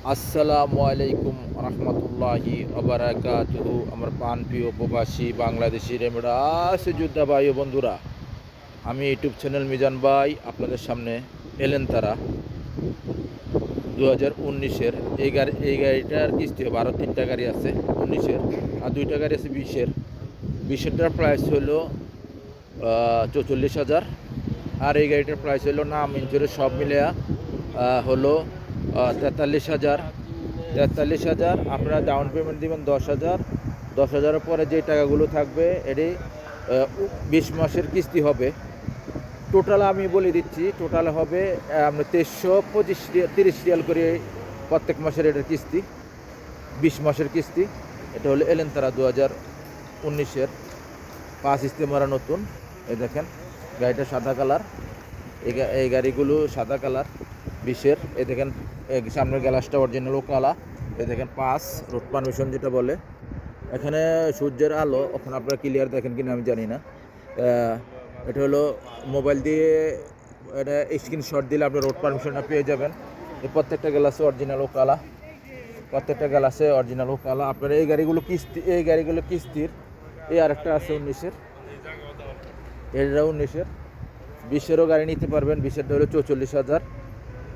আসসালামু আলাইকুম রহমতুল্লাহি আবরাকাতুহু। আমার প্রাণপ্রিয় প্রবাসী বাংলাদেশি রেমেডা আছে যোদ্ধা ভাই ও বন্ধুরা, আমি ইউটিউব চ্যানেল মিজান ভাই আপনাদের সামনে এলেন তারা 2019-এর এই গাড়িটার কিস্তি হবে। আরও 3টা গাড়ি আছে 19-এর, আর 2টা গাড়ি আছে 20-এর। 20-এরটার প্রাইস হলো 44,000, আর এই গাড়িটার প্রাইস হলো নাম ইন্স্যুরেন্স সব মিলে হলো 43,000। 43,000 আপনারা ডাউন পেমেন্ট দেবেন 10,000। 10,000-এর পরে যে টাকাগুলো থাকবে এটি 20 মাসের কিস্তি হবে। টোটাল আমি বলে দিচ্ছি, টোটাল হবে আমরা 2325 রিয়াল করে প্রত্যেক মাসের এটার কিস্তি, 20 মাসের কিস্তি। এটা হলো এলেনতারা 2019-এর 5 ইস্তেমারা নতুন। এই দেখেন গাড়িটা সাদা কালার, এই গাড়িগুলো সাদা কালার 20-এর। এই দেখেন সামনের গ্লাসটা অরিজিনাল কালা। এই দেখেন 5 রোড পারমিশন যেটা বলে। এখানে সূর্যের আলো ওখানে আপনারা ক্লিয়ার দেখেন কিনা আমি জানি না। এটা হলো মোবাইল দিয়ে এটা স্ক্রিনশট দিলে আপনি রোড পারমিশনটা পেয়ে যাবেন। এই প্রত্যেকটা গ্লাসে অরিজিনাল কালা, প্রত্যেকটা গ্লাসে অরিজিনাল কালা। আপনারা এই গাড়িগুলো কিস্তির। এই আরেকটা আছে 19-এর, এটা 19-এর। 20-এরও গাড়ি নিতে পারবেন। 20-এরটা হলো 44,000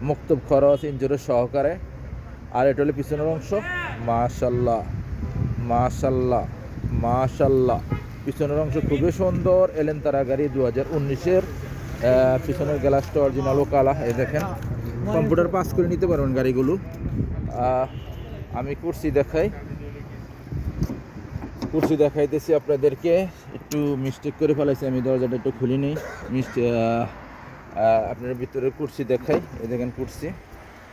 মুক্তব খরচ ইঞ্জুরের সহকারে। আর এটা হলো পিছনের অংশ। মাশাল্লাহ মাশাল্লাহ মাশাল্লাহ, পিছনের অংশ খুবই সুন্দর। এলেনতারা গাড়ি 2019-এর। পিছনের গ্লাসটা অরিজিনাল কালা। এই দেখেন কম্পিউটার পাস করে নিতে পারবেন গাড়িগুলো। আমি কুরসি দেখাইতেছি আপনাদেরকে। একটু মিস্টেক করে ফেলাইছি আমি, দরজাটা একটু খুলি নেই। আপনার ভিতরে কুরসি দেখাই। এই দেখেন কুরসি,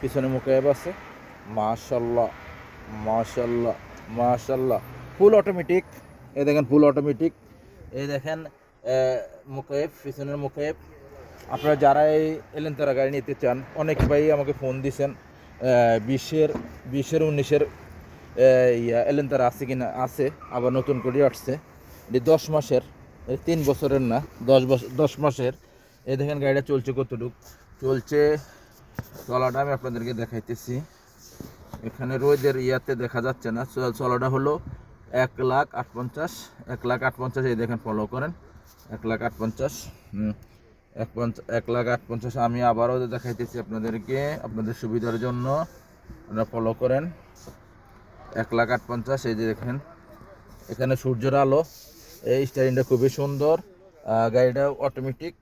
পিছনে মুকায়েব আছে। মাশাল্লাহ মাশাল্লাহ মাশাল্লাহ, ফুল অটোমেটিক। এই দেখেন ফুল অটোমেটিক। এই দেখেন মুকায়েব, পিছনের মুকায়েব। আপনারা যারা এই এলেনতারা গাড়ি নিতে চান, অনেক ভাই আমাকে ফোন দিয়েছেন 20-এর 19-এর এলেনতারা আছে কিনা। আছে, আবার নতুন করে আসছে। এটি 10 মাসের, 3 বছরের না, 10 মাসের। এই দেখেন গাড়িটা চলছে কতটুক চলছে, চলাটা আমি আপনাদেরকে দেখাইতেছি। এখানে রোদের ইয়াতে দেখা যাচ্ছে না। চলাটা হলো 1,58,000। 1,58,000। এই দেখেন ফলো করেন 1,58,000। 1,58,000 আমি আবারও দেখাইতেছি আপনাদেরকে আপনাদের সুবিধার জন্য, আপনারা ফলো করেন 1,58,000। এই যে দেখেন এখানে সূর্যের আলো। এই স্টারিংটা খুবই সুন্দর। গাড়িটা অটোমেটিক।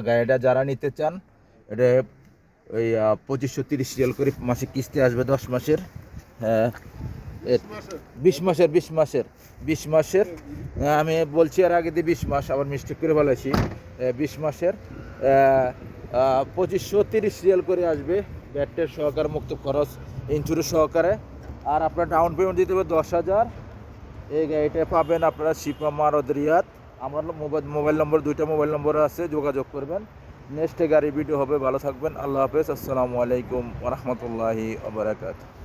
গাড়িটা যারা নিতে চান, এটা ওই 2530 রিয়াল করে মাসিক কিস্তি আসবে 10 মাসের। 20 মাসের আমি বলছি, আর আগে দিয়ে 20 মাস, আবার মিস্টেক করে বলেছি। 20 মাসের 2530 রিয়াল করে আসবে, ব্যাটের সহকারে, মুক্ত খরচ ইন্স্যুরেন্স সহকারে। আর আপনার ডাউন পেমেন্ট দিতে হবে 10,000। এই গাড়িটা পাবেন আপনারা শিপা মারদ রিয়াদ। আমার মোবাইল নম্বর, 2টা মোবাইল নম্বর আছে, যোগাযোগ করবেন। নেক্সট গাড়ি ভিডিও হবে। ভালো থাকবেন। আল্লাহ হাফেজ। আসসালামু আলাইকুম ওয়া রাহমাতুল্লাহি ওয়া বারাকাতুহু।